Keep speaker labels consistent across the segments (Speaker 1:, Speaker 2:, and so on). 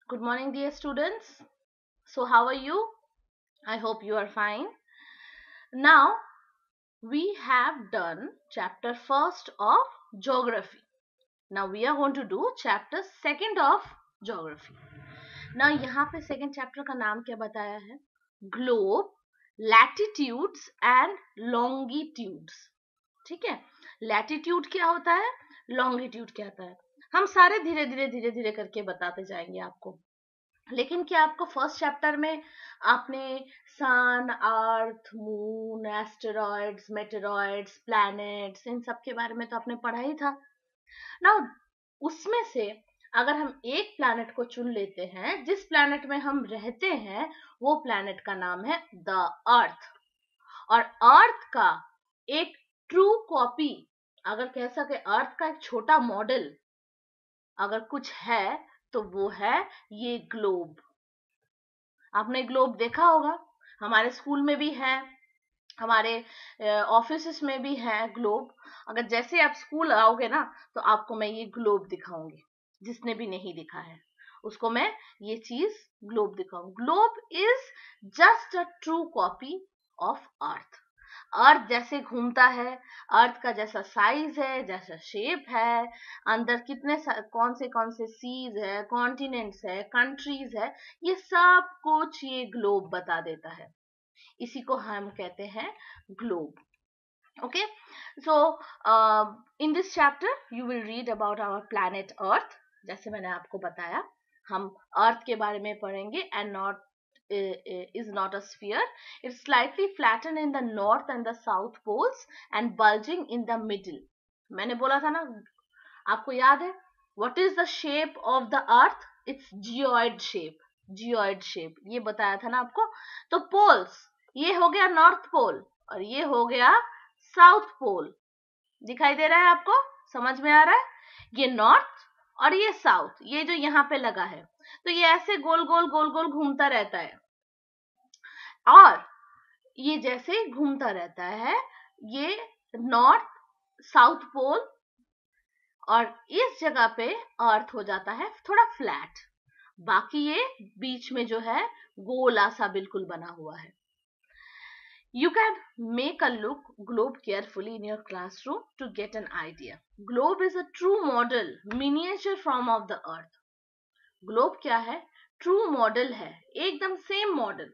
Speaker 1: Good morning, dear students. So, how are you? I hope you are fine. Now, we have done chapter first of geography. Now, we are going to do chapter second of geography. Now, यहाँ पे second chapter का नाम क्या बताया है? Globe, latitudes and longitudes. ठीक है? Latitude क्या होता है? Longitude क्या होता है? हम सारे धीरे धीरे करके बताते जाएंगे आपको. लेकिन क्या आपको फर्स्ट चैप्टर में आपने सन, अर्थ, मून, एस्टेरॉइड्स, मेटेरॉइड्स, प्लैनेट्स, इन सब के बारे में तो आपने पढ़ा ही था ना. उसमें से अगर हम एक प्लैनेट को चुन लेते हैं, जिस प्लैनेट में हम रहते हैं वो प्लैनेट का नाम है द अर्थ. और अर्थ का एक ट्रू कॉपी, अगर कह सके अर्थ का एक छोटा मॉडल अगर कुछ है तो वो है ये ग्लोब. आपने ग्लोब देखा होगा, हमारे स्कूल में भी है, हमारे ऑफिस में भी है ग्लोब. अगर जैसे आप स्कूल आओगे ना तो आपको मैं ये ग्लोब दिखाऊंगी. जिसने भी नहीं दिखा है उसको मैं ये चीज ग्लोब दिखाऊंगी. Globe is just a true copy of earth. Earth जैसे घूमता है, अर्थ का जैसा साइज है, जैसा शेप है, अंदर कौन से सीज है, कॉन्टिनेंट्स है, कंट्रीज है, ये सब कुछ ये ग्लोब बता देता है. इसी को हम कहते हैं globe. Okay, so in this chapter you will read about our planet earth. जैसे मैंने आपको बताया, हम अर्थ के बारे में पढ़ेंगे. And not is not a sphere. It's slightly flattened in the north and the south poles and bulging in the middle. मैंने बोला था ना, आपको याद है? What is the shape of the earth? It's geoid shape. Geoid shape ये बताया था ना आपको. तो poles, ये हो गया नॉर्थ पोल और ये हो गया साउथ पोल. दिखाई दे रहा है आपको? समझ में आ रहा है? ये नॉर्थ और ये साउथ, ये जो यहाँ पे लगा है, तो ये ऐसे गोल गोल घूमता रहता है. और ये जैसे घूमता रहता है, ये नॉर्थ साउथ पोल, और इस जगह पे अर्थ हो जाता है थोड़ा फ्लैट. बाकी ये बीच में जो है गोला सा बिल्कुल बना हुआ है. You can make a look globe carefully in your classroom to get an idea. Globe is a true model, miniature form of the earth. Globe क्या है? ट्रू मॉडल है, एकदम सेम मॉडल.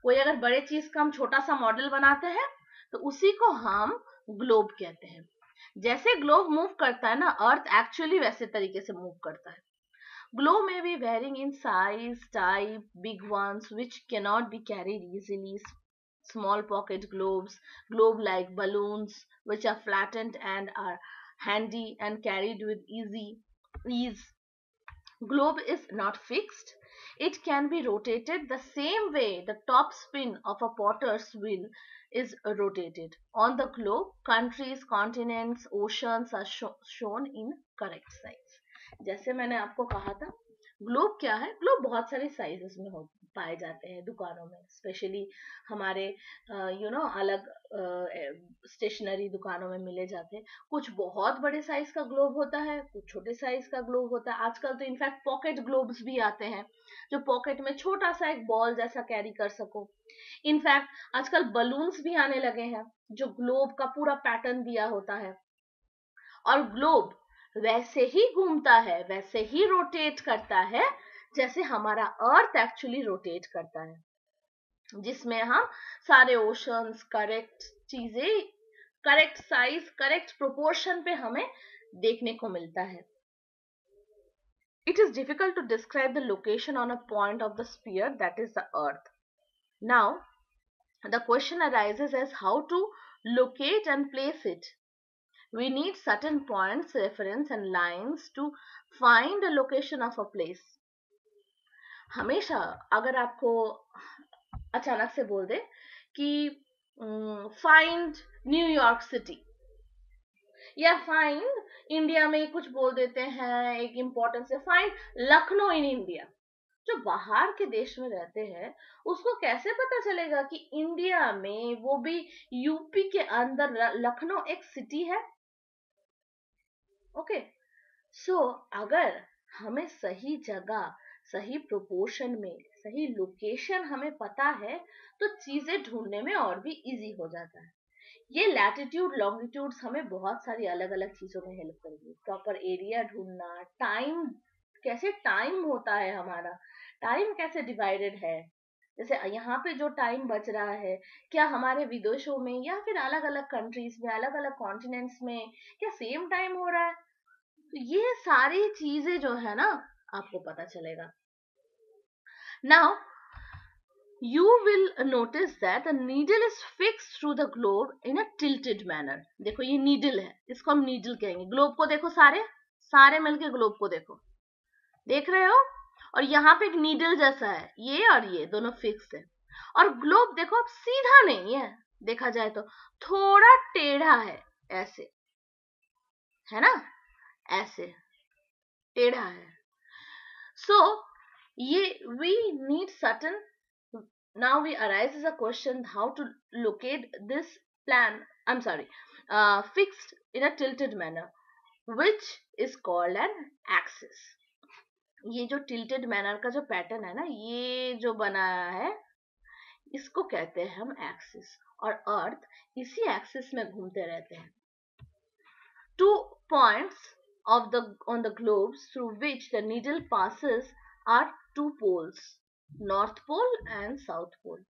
Speaker 1: कोई अगर बड़े चीज का हम छोटा सा मॉडल बनाते हैं तो उसी को हम ग्लोब कहते हैं. जैसे ग्लोब मूव करता है ना, अर्थ एक्चुअली वैसे तरीके से मूव करता है. Globe may be varying in size, type, big ones which cannot be carried easily, small pocket globes, globe-like balloons which are flattened and are handy and carried with ease. Globe is not fixed. It can be rotated the same way the top spin of a potter's wheel is rotated. On the globe, countries, continents, oceans are shown in correct size. जैसे मैंने आपको कहा था, globe क्या है? Globe बहुत सारे sizes में पाए जाते हैं दुकानों में, स्पेशली हमारे अलग स्टेशनरी दुकानों में मिले जाते हैं. कुछ बहुत बड़े साइज का ग्लोब होता है, कुछ छोटे साइज का ग्लोब होता है. आजकल तो इनफैक्ट पॉकेट ग्लोब्स भी आते हैं जो पॉकेट में छोटा सा एक बॉल जैसा कैरी कर सको. इनफैक्ट आजकल बलून्स भी आने लगे हैं जो ग्लोब का पूरा पैटर्न दिया होता है. और ग्लोब वैसे ही घूमता है, वैसे ही रोटेट करता है जैसे हमारा अर्थ एक्चुअली रोटेट करता है, जिसमें हम सारे ओशंस, करेक्ट चीजें, करेक्ट साइज, करेक्ट प्रोपोर्शन पे हमें देखने को मिलता है. It is difficult to describe the location on a point of the sphere that is the earth. Now, the question arises as how to locate and place it. We need certain points, reference and lines to find the location of a place. हमेशा अगर आपको अचानक से बोल दे कि find New York city, या find India में कुछ बोल देते हैं एक इंपॉर्टेंट से, फाइंड लखनऊ इन इंडिया. जो बाहर के देश में रहते हैं उसको कैसे पता चलेगा कि इंडिया में, वो भी यूपी के अंदर, लखनऊ एक सिटी है? ओके, सो अगर हमें सही जगह सही प्रोपोर्शन में, सही लोकेशन हमें पता है तो चीजें ढूंढने में और भी इजी हो जाता है। ये लैटिट्यूड लॉन्गिट्यूड्स हमें बहुत सारी अलग अलग चीजों में हेल्प करेंगे। प्रॉपर एरिया ढूंढना, टाइम, कैसे टाइम होता है हमारा, टाइम कैसे डिवाइडेड है, जैसे यहाँ पे जो टाइम बच रहा है क्या हमारे विदेशों में या फिर अलग अलग कंट्रीज में, अलग अलग कॉन्टिनेंट्स में क्या सेम टाइम हो रहा है। तो ये सारी चीजें जो है ना आपको पता चलेगा। Now you will notice that the needle is fixed through the globe in a tilted manner. देखो ये needle है, इसको हम needle कहेंगे। ग्लोब को देखो, सारे मिलके ग्लोब को देखो, देख रहे हो, और यहाँ पे एक needle जैसा है, ये और ये दोनों फिक्स है। और ग्लोब देखो अब सीधा नहीं है, देखा जाए तो थोड़ा टेढ़ा है, ऐसे है ना, ऐसे टेढ़ा है। So ये we need certain. Now we arises a question how to locate this plan, fixed in a tilted manner, which is called an axis. ये जो tilted manner का जो पैटर्न है ना, ये जो बनाया है, इसको कहते हैं हम एक्सिस, और अर्थ इसी एक्सिस में घूमते रहते हैं। 2 points on the globes through which the needle passes are 2 poles, north pole and south pole.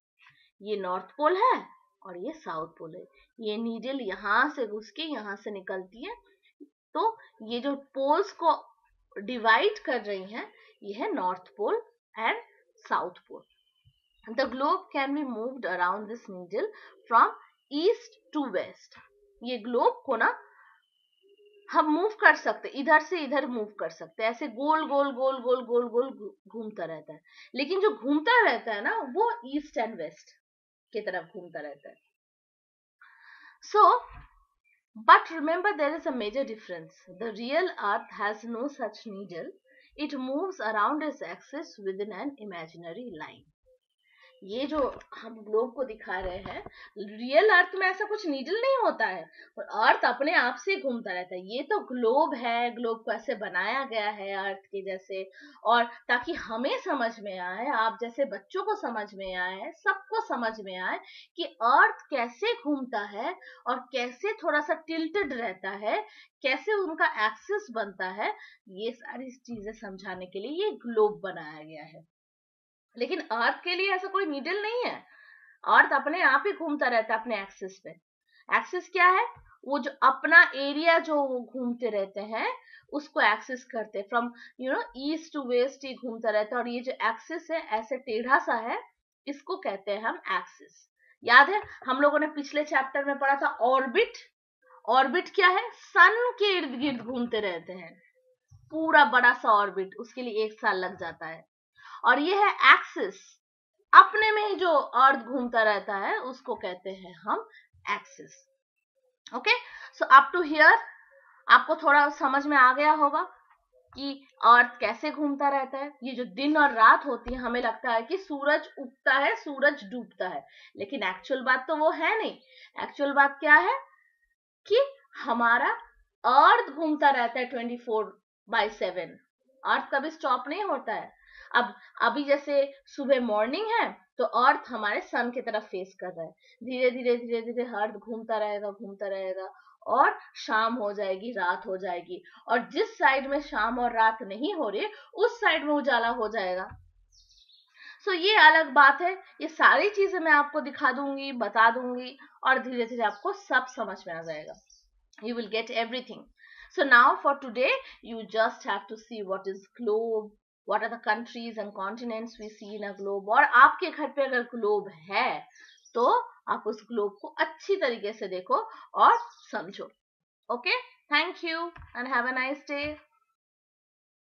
Speaker 1: ये नॉर्थ पोल है और ये साउथ पोल है। ये नीडल यहाँ से घुस के यहाँ से निकलती है, तो ये जो पोल्स को डिवाइड कर रही हैं ये है north pole and south pole. The globe can be moved around this needle from east to west. ये ग्लोब को ना हम मूव कर सकते, इधर से इधर मूव कर सकते, ऐसे गोल गोल गोल गोल गोल गोल घूमता रहता है। लेकिन जो घूमता रहता है ना वो ईस्ट एंड वेस्ट की तरफ घूमता रहता है। So but remember there is a major difference, the real earth has no such needle, it moves around its axis within an imaginary line. ये जो हम ग्लोब को दिखा रहे हैं, रियल अर्थ में ऐसा कुछ नीडल नहीं होता है और अर्थ अपने आप से घूमता रहता है। ये तो ग्लोब है, ग्लोब को ऐसे बनाया गया है अर्थ के जैसे, और ताकि हमें समझ में आए, आप जैसे बच्चों को समझ में आए, सबको समझ में आए कि अर्थ कैसे घूमता है और कैसे थोड़ा सा टिल्टेड रहता है, कैसे उनका एक्सिस बनता है। ये सारी चीजें समझाने के लिए ये ग्लोब बनाया गया है। लेकिन अर्थ के लिए ऐसा कोई नीडल नहीं है, अर्थ अपने आप ही घूमता रहता है अपने एक्सिस पे। एक्सिस क्या है, वो जो अपना एरिया जो वो घूमते रहते हैं उसको एक्सिस करते हैं, फ्रॉम ईस्ट टू वेस्ट ही घूमता रहता है। और ये जो एक्सिस है ऐसे टेढ़ा सा है, इसको कहते हैं हम एक्सिस। याद है हम लोगों ने पिछले चैप्टर में पढ़ा था ऑर्बिट। ऑर्बिट क्या है, सन के इर्द गिर्द घूमते रहते हैं, पूरा बड़ा सा ऑर्बिट, उसके लिए 1 साल लग जाता है। और ये है एक्सिस, अपने में ही जो अर्थ घूमता रहता है उसको कहते हैं हम axis. Okay, so up to here आपको थोड़ा समझ में आ गया होगा कि अर्थ कैसे घूमता रहता है। ये जो दिन और रात होती है, हमें लगता है कि सूरज उगता है सूरज डूबता है, लेकिन एक्चुअल बात तो वो है नहीं। एक्चुअल बात क्या है कि हमारा अर्थ घूमता रहता है 24/7, अर्थ कभी स्टॉप नहीं होता है। अब अभी जैसे सुबह मॉर्निंग है तो अर्थ हमारे सन की तरफ फेस कर रहा है, धीरे धीरे धीरे धीरे अर्थ घूमता रहेगा और शाम हो जाएगी, रात हो जाएगी, और जिस साइड में शाम और रात नहीं हो रही उस साइड में उजाला हो जाएगा। सो ये अलग बात है। ये सारी चीजें मैं आपको दिखा दूंगी, बता दूंगी, और धीरे धीरे आपको सब समझ में आ जाएगा। You will get everything. So now for today you just have to see what is globe, what are the countries and continents we see in a globe, और आपके घर पे अगर ग्लोब है तो आप उस ग्लोब को अच्छी तरीके से देखो और समझो। Okay, thank you and have a nice day.